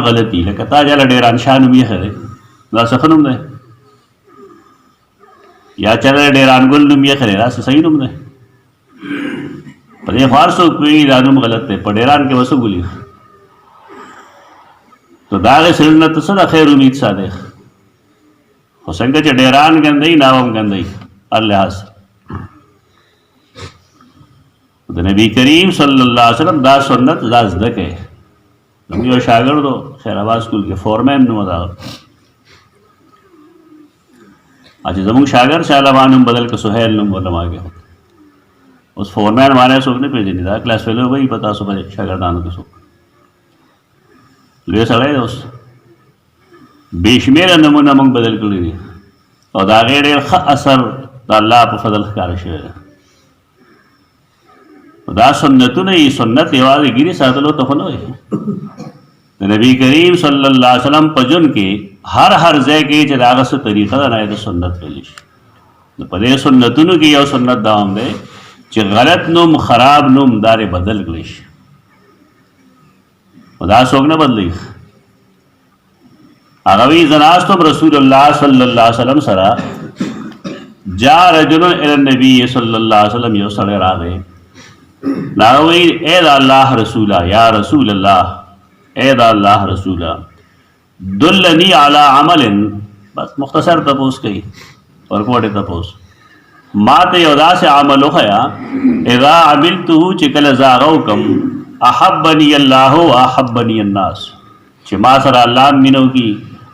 غلطی لکه تا جله ډیران شاه نوم یې ښه دی دا څه ښه نوم دی یا چله ډیران ګل نوم یې ښه دی دا څه صحیح نوم دی په دې خو هر څوک پوهېږي دا نوم غلط دی په ډیران کې به څه ګولي تو د هغې سړي نه ته څه د خیر امید ساتې خو څنګه چې ډیران ګندوي ناو هم ګندوي هر لحاظ د نبی کریم صلی الله علیه وسلم دا سنت دا زده کوي زموږ یو شاګرد و خیر آباد سکول کې فورمین نوم د هغه چې زموږ شاګرد شاه عالمان نوم بدل که سهیل نوم ورته ما کې اوس فورمین معنی څوک نه پېژني دا کلاس فیلو به وي په تاسو به شاګردانو کې څوک لوی سړی دی اوس بې شمېره نومونه موږ بدل کړي دي او د هغې ډېر ښه اثر د الله په فضل ښکاره شوی دی دا سنتونه یې سنت یوازې ګیرې ساتلو ته خو نه وایي د نبي کریم صلی الله علیه وسلم په ژوند کې هر ځای کې چې د هغه څه طریقه ده نه د سنت ویلی شي نو په دې سنتونو کې یو سنت دا هم دی چې غلط نوم خراب نوم دارې بدل کړی شي دا څوک نه بدلوي هغه وایي زه ناست وم رسول الله صلی الله علیه وسلم سره جاء رجل الی النبي صلی الله علیه وسلم یو سړی راغی هغه وایي ای د الله رسوله یا رسول الله ای د الله رسوله دلنی علی عمل بس مختصر تپوس کوي ورکوټې تپوس ما ته یو داسې عمل وښیه اذا عملته چې کله زه هغه وکړم احبني الله و احبني الناس چې ما سره الله هم مینه وکړي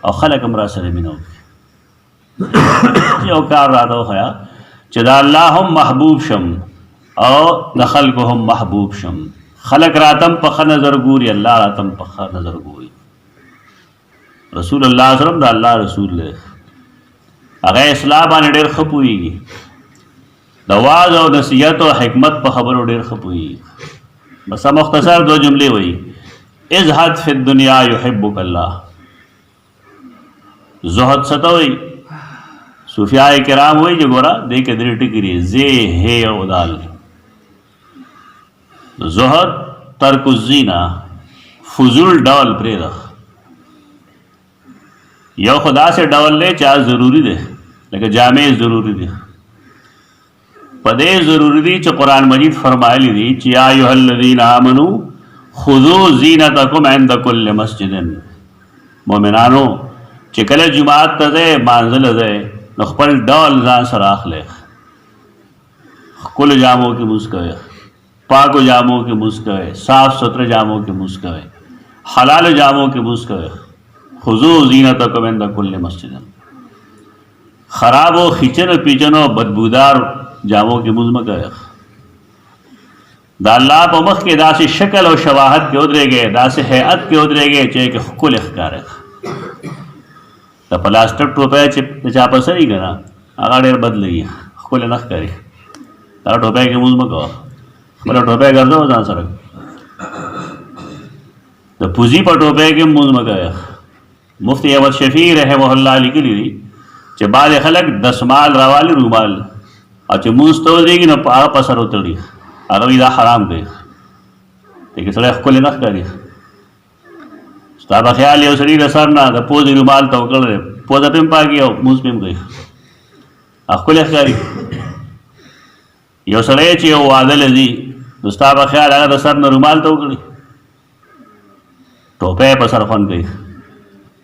او خلک هم را سره مینه وکړي یو کار راته وښیه چې د الله هم محبوب شم او د خلکو هم محبوب شم خلک راتم په ښه نظر ګوري الله راتم په ښه نظر ګوري رسول الله صلی الله علیه وسلم د الله رسول دی هغه اصلاح باندې ډېر ښه پوهېږي د واعظ او نصیحت او حکمت په خبرو ډېر ښه پوهېږي بس مختصر دو جملې وایي ازهد فی الدنیا یحبک الله زهد څه ته وایي صوفیای کرام وایي چې ګوره دې کې درې ټکي دي زه هې او دال زهد ترک الزینا فضول ډول پرېږده یو خو داسې ډول دی چې ضروري دی لکه جامې ضروري دي په دې ضروري دي چې قرآن مجید فرمایلی دي چې یا ایها الذین آمنوا خذوا زینتکم عند کل مسجد مؤمنانو چې کله جماعت ته ځئ مانځه ځئ نو خپل ډول ځان سره اخلئ ښکلو جامو کې لمونځ کوئ پاکو جامو کې لمونځ کوئ صاف ستھرے جامو کې لمونځ کوئ حلالو جامو کې لمونځ کوئ خذوا زینتکم عند کل مسجد خراب و خیچن پیچن و بدبودار جاموں کے مزم گئے دا اللہ پا مخ کے دا سے شکل و شواہد کے ادرے گئے دا سے حیعت کے ادرے گئے چاہے کہ خکل اخکار ہے دا پلاسٹک ٹوپے چاپا سری گنا آگا دیر بدلئی خکل نخ کری دا ٹوپے کے مزم گوا بلا ٹوپے گردو زان سرک دا پوزی پا ٹوپے کے مزم گئے مفتی احمد شفیع رحمہ اللہ علی کے لیے چې بعض خلک دسمال راوالی رومال او چې مونځ ته ودرېږي نو په هغه په سر وتړي هغه وایي دا حرام دی دې کې سړی ښکلی نه ښکاري ستا به خیال یو سړي د سر نه د پوزې رومال ته وکړی پوزه پې هم پاکي او مونځ پې هم کوي ښکلی ښکاري یو سړی چې یو واده له ځي نو ستا به خیال هغه د سر نه رومال ته وکړي ټوپی په سر خوند کوي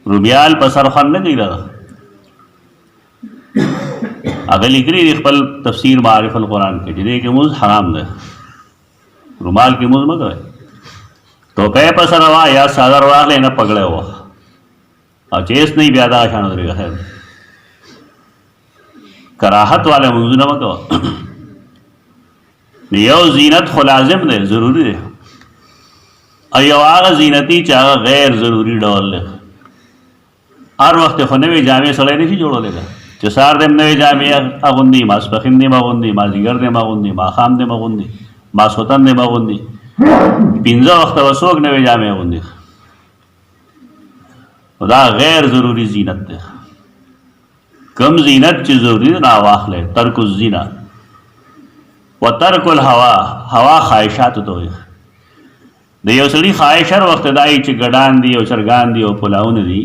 رومیال په سر خوند نه کوي دغه هغه لیکلي دي خپل تفسیر معارف القرآن کې چې دې کې مونځ حرام دی رومال کې مونځ مه کوئ ټوپی په سر وا یا څادر واخلئ نه پګړی ووهه او چې هېڅ نه وي بیا دغه شان ودرېږه خیر کراهت والا مونځونه مه کوه یو زینت خو لازم دی ضروري دی او یو هغه زینتي چې هغه غیر ضروري ډول دی هر وخت خو نوې جامې سړی نه شي جوړولی ده چې سهار دې هم نوې جامې اغوندي ماسپښین دې هم اغوندي مازدیګر دې هم اغوندي ماښام دې هم اغوندي ماسخوتن دې هم اغوندي پنځه وخته به څوک نوې جامې اغوندي دا غیر ضروري زینت دی کم زینت چې ضروري نه واخلئ ترک الزینا و ترک الهوا هوا خواهشاتو ته وایي د یو سړي خواهش هر وخت دا وي چې ګډان دي او چرګان دي او پلاونه دي،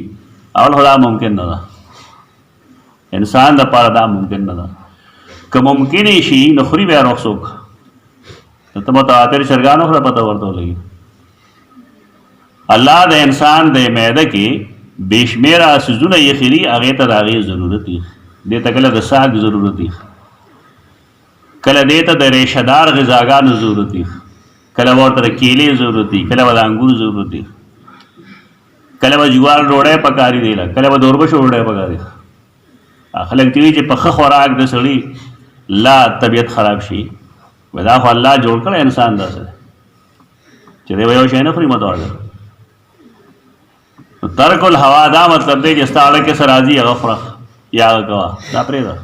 اول خو دا ممکن نه ده، انسان دپاره دا ممکن نه ده. که ممکن شي نو خوري بیا روغ څوک، ته متواتر چرګان خو پته ورته ولګي. الله د انسان د معده کې بېشمېره څیزونه یخري، هغې ته د هغې ضرورت وي. دې ته کله د ساګ ضرورت وي، کله دې ته د ریشهدار غذاګانو ضرورت وي، کله به ورته د کیلې ضرورت وي، کله به د انګور ضرورت وي، کله به جوار ډوډۍ پکاري دی، کله به د اوربشو ډوډۍ پکاري. خلک ته وایي چې په ښه خوراک د سړي لا طبیعت خراب شي، دا خو الله جوړ کړی انسان داسې دی چې دی به یو شی نه خوري متوازن. ترک الهوا دا مطلب دی چې ستا اړه کې څه راځي هغه خوره یا هغه کوه، دا پرېږده.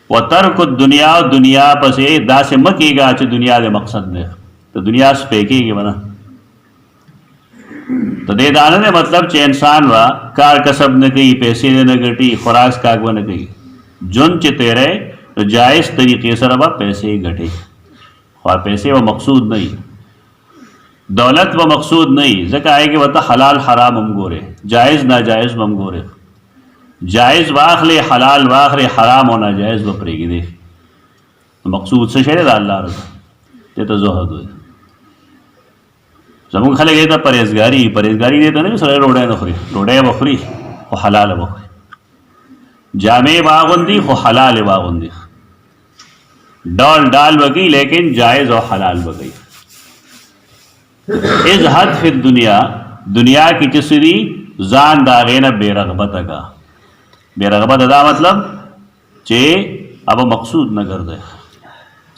و ترک الدنیا، دنیا پسې داسې مه کېږه چې دنیا د مقصد دی، ته دنیا سپی کېږي به نه. ته دې دا نه دی مطلب چې انسان به کار کسب نه کوي، پیسې نه ګټي، خوراک څښاک به نه کوي. ژوند چې تیری نو جایز طریقې سره به پیسې ګټي، خو پیسې به مقصود نه وي، دولت به مقصود نه وي، ځکه هغې کې به ته حلال حرام هم ګورې، جایز ناجایز به هم ګورې. جایز واخلې، حلال واخلې، حرام او ناجایز به پرېږدې. مقصود څه شی دی؟ د الله رضا، دې ته زهد وایي. زمونږ خلک دې ته پرهیزګاري، پرهیزګاري دې ته نه وي سړی ډوډۍ نه خوري، ډوډۍ به خوري خو حلاله به خوري، جامې به اغوندي خو حلالې به اغوندي، ډال ډال به کوي لیکن جایز او حلال به کوي. ازهد فی الدنیا، دنیا کې چې څه دي ځان د هغې نه بې رغبته کا. بې رغبته دا مطلب چې اب مقصود نه ګرځئ.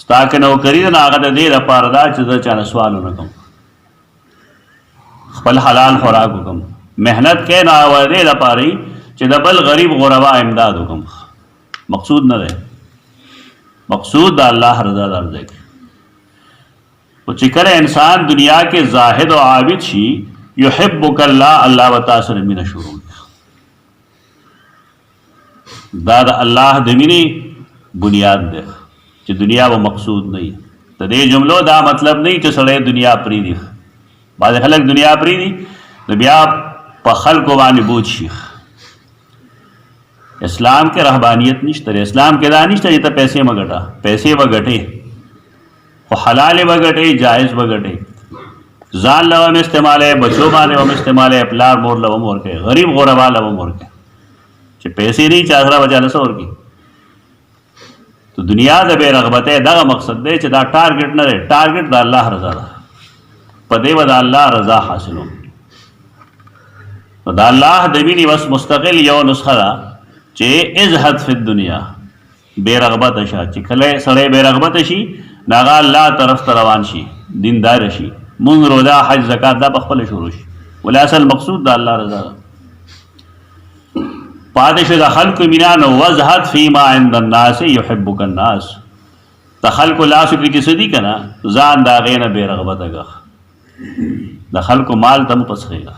ستا که نوکري ده نو هغه د دې لپاره ده چې زه چا نه سوال ونه کړم، خپل حلال خوراک وکړم. محنت کې نو هغه د دې لپاره چې د بل غریب غربا امداد وکړم، مقصود نه دی. مقصود د الله رضا در دی. خو چې کله انسان دنیا کې زاهد او عابد شي، یحبک الله، الله به تا سره مینه شروع کړي. دا د الله د مینې بنیاد دی چې دنیا به مقصود نه وي. د دې جملو دا مطلب نه چې سړی دنیا پرېږدي. بعضې خلک دنیا پرېږدي نو بیا په خلکو باندې بوج شي. اسلام کې رهبانیت نشته، اسلام کې دا نشته چې ته پیسې مه ګټه، پیسې به ګټې خو حلالې به ګټې، جایز به ګټې، ځان له هم استعمالوې، بچو باندې هم استعمالوې، پلار مور له هم ورکوې، غریب غربا له هم ورکوې. چې پیسې نه وي چې هغه به چا له څه ورکړي. تو دنیا د بې رغبتۍ دغه مقصد دی چې دا ټارګېټ نه دی، ټارګېټ د الله رضا ده، په دې به د الله رضا حاصلو. نو د الله د مینې بس مستقل یو نسخه ده چې ازهد فی الدنیا، بې رغبته شه. چې کله سړی بې رغبته شي نو هغه الله طرف ته روان شي، دیندار شي، مونږ روزه حج زکات دا په خپله شروع شي، ولې اصل مقصود د الله رضا ده. پاتې شو د خلکو مینه. نو وازهد فیما عند الناس یحبک الناس، د خلکو لاسو کې چې څه دي که نه ځان د هغې نه بې رغبته کړه، د خلکو مال ته مه پسخېږه.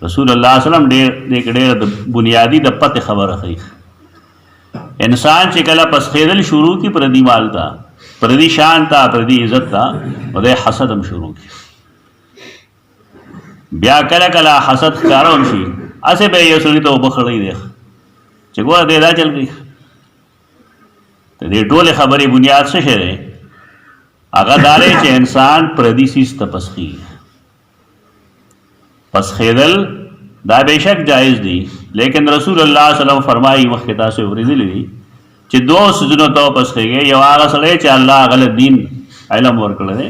رسول الله صلی الله علیه وسلم ډېر د بنیادي د پتې خبره ښیي. انسان چې کله پسخېدل شروع کړي پردي مال ته، پردي شان ته، پردي عزت ته، نو دی حسد هم شروع کړي. بیا کله کله حسد ښکاره هم شي، هسې به یو سړي ته اوبه خړی دی چې ګوره دی دا چل کوي. د دې ټولې خبرې بنیاد څه شی دی؟ هغه دا دی چې انسان پردي څیز ته پسخېږي. پسخېدل دا بېشک جایز دی، لیکن رسول الله صلی الله علیه وسلم فرمایي، مخکې تاسو اورېدلي دي چې دوه څیزونو ته پسخېږي. یو هغه سړی چې الله هغه له دین علم ورکړی دی،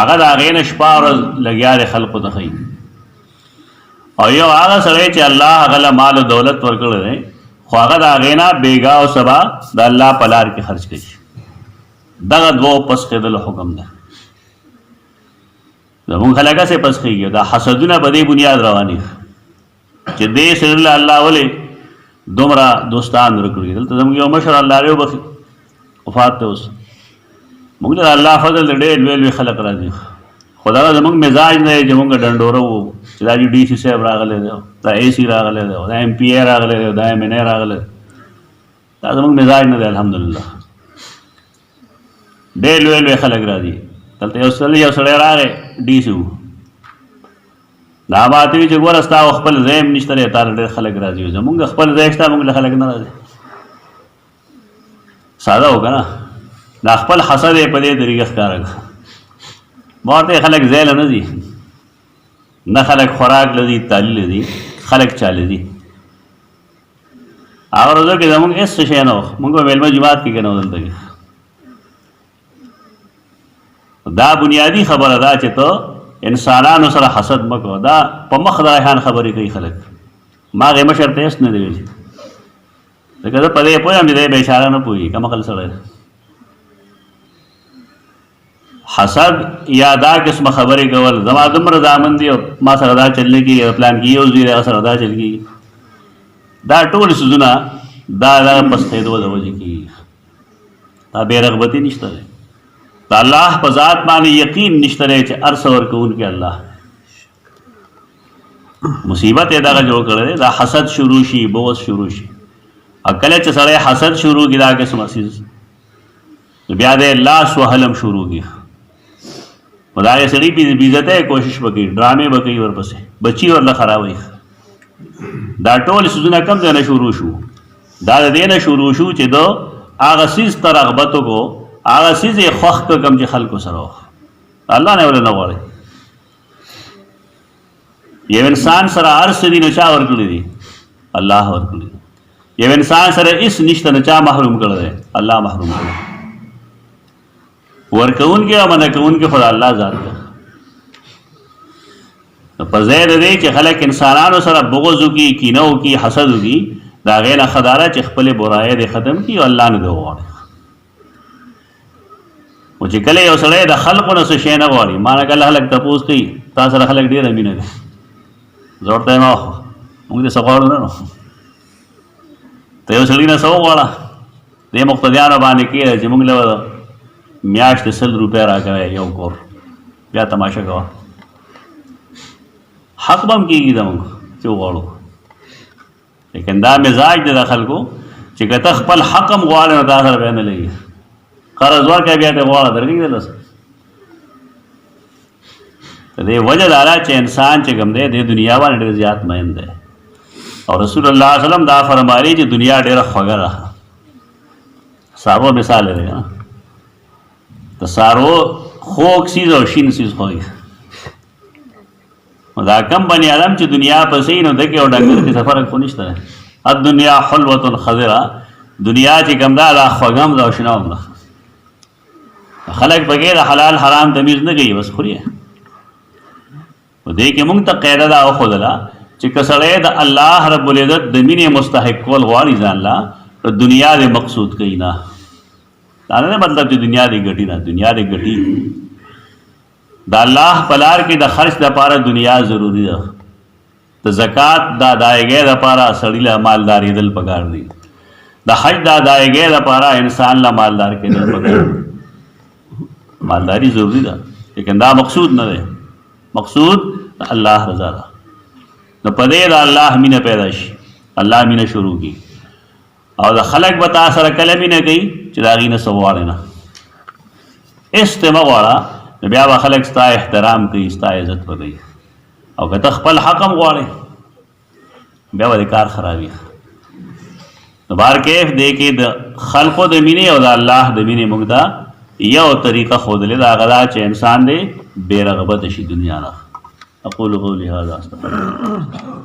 هغه د هغې نه شپه ورځ لګیا دی خلقو ته ښیي. او یو هغه سړی چې الله هغه له مال او دولت ورکړی دی، خو هغه د هغې نه بېګا او سبا د الله په لار کې خرچ کوي. دغه دوه پسخېدلو حکم دی. زمونږ خلک هسې پسخېږي. دا حسدونه په دې بنیاد رواني چې دې سړي له الله ولې دومره دوستان ورکړي. دلته زموږ یو مشر الله دې وبخي، وفات ته اوس. موږ له الله فضل ډېر لوی لوی خلک راځي، خو دا زموږ مزاج نه دی چې موږ ډنډوره وو چې دا ډي سي صاحب راغلی دی، دا اے سي راغلی دی، دا ایم پی اے راغلی دی، دا ایم این اے راغلی دی. دا زموږ مزاج نه دی. الحمدلله ډېر لوی لوی خلک راځي. دلته یو سړی راغی ډي سي و دا ما ته وایي چې ګوره ستا خپل ځای هم نشته دی تا له ډېر خلک راځي زمونږ خپل ځای شته موږ له خلک نه راځي ساده و که نه دا خپل حسد یې په دې طریقه ښکاره کړه ما ورته خلک ځای له نه ځي نه خلک خوراک له ځي تالي له ځي خلک چا له ځي هغه ورځو کې زمونږ هېڅ څه شی نه و مونږ به میلمه جومات کې کېنو دلته کې دا بنیادی خبره ده چې ته انسانانو سره حسد مه کوه دا په مخ د ریحان خبرې کوي خلک ما هغې مشر ته هېڅ نه دی ویلي ځکه زه په دې پوهېږم چې دی بېچاره نه پوهېږي کم عقل سړی دی حسد یا دا قسمه خبرې کول زما دومره زامن دي او ما سره دا چل نه کېږي پلان کې یو زوی دی هغه سره دا چل کېږي دا ټول څیزونه دا پسخېدو د وجې کېږي دا بې رغبتي نشته دی د الله په ذات باندې یقین نشته دی چې هر څه ورکوونکی الله مصیبت یې دغه جوړ کړی دی دا حسد شروع شي بغض شروع شي او کله چې سړی حسد شروع کړي دا قسمه څیز بیا دی لاس وهلم شروع کړي نو د هغې سړي بېعزتی کوشش به کوي ډرامې به کوي ورپسې بچي ورله خرابوي دا ټول څیزونه کوم ځای نه شروع شو دا د دې نه شروع شو چې د هغه څیز ته رغبت وکړو هغه څیز یې خوښ کړه کوم چې خلکو سره و الله نه ولې نه غواړي یو انسان سره هر څه دي نو چا ورکړي دي الله ورکړي دي یو انسان سره هېڅ نشته نو چا محروم کړی دی الله محروم کړی ورکوونکي او منع کوونکي خو د الله ذات دی نو په ځای د دې چې خلک انسانانو سره بغض وکړي کینه وکړي حسد وکړي د هغې نه ښه دا ده چې خپلې برایۍ دې ختم کړي او الله نه دې وغواړي خو چې کله یو سړی د خلقو نه څه شی نه غواړي ما نه کله خلک تپوس کوي تا سره خلک ډېره مینه کوي زه ورته وایم موږ دې څه غواړو نه نو ته یو سړي نه څه وغواړه دې مقتدیانو باندې کېږده چې موږ له میاشتې 100 روپۍ راکوی یو کور بیا تماشه کوه حق به هم کېږي زموږ چې وغواړو لیکن دا مزاج دی د خلکو چې که ته خپل حق هم غواړې نو تا سره بیا نه لګي قرض ورکړه بیا ته غواړه درکوي دلته د دې وجه دا ده چې انسان چې کوم دی د دنیا باندې ډېر زیات مین دی او رسول الله صلی الله علیه وسلم دا فرمایي چې دنیا ډېره خوږه ده سارو مثال دی نه د سارو خوږ څیز او شین څیز خوږ دا کم بني آدم چې دنیا پسې نو دکې او ډنګر کې څه فرق خو نشته دی الدنیا حلوة خضره دنیا چې کوم ده دا خوږه هم ده او شنه هم ده خلک پکې د حلال حرام تمیز نه کوي بس خوري و دې کې موږ ته قاعده دا وښودله چې که سړی د الله رب العزت د مینې مستحق کول غواړي ځان له نو دنیا دې مقصود کوي نه دا نه مطلب چې دنیا دې ګټي نه دنیا دې ګټي د الله په لار کې د خرچ دپاره دنیا ضروري ده د زکات د ادایګۍ دپاره سړي له مالدارېدل پکار دي د حج د ادایګۍ دپاره انسان له مالدار کېدل پکار دي مالداری ضروری ده لیکن دا مقصود نه دی مقصود الله رضا ده نو په دې د الله مینه پیدا شي الله مینه شروع کړي او د خلک به تا سره کله مینه کوي چې د هغې نه څه غواړې نه هېڅ ته مه غواړه نو بیا به خلک ستا احترام کوي ستا عزت به کوي او که ته خپل حق هم غواړې بیا به د کار خرابي نو بارکیف دې کې د خلقو د مینې او د الله د مینې موږ ته یو طریقه ښودلې ده هغه دا چې انسان دې بې رغبته شي دنیا نه اقول قولي هذا استغفر الله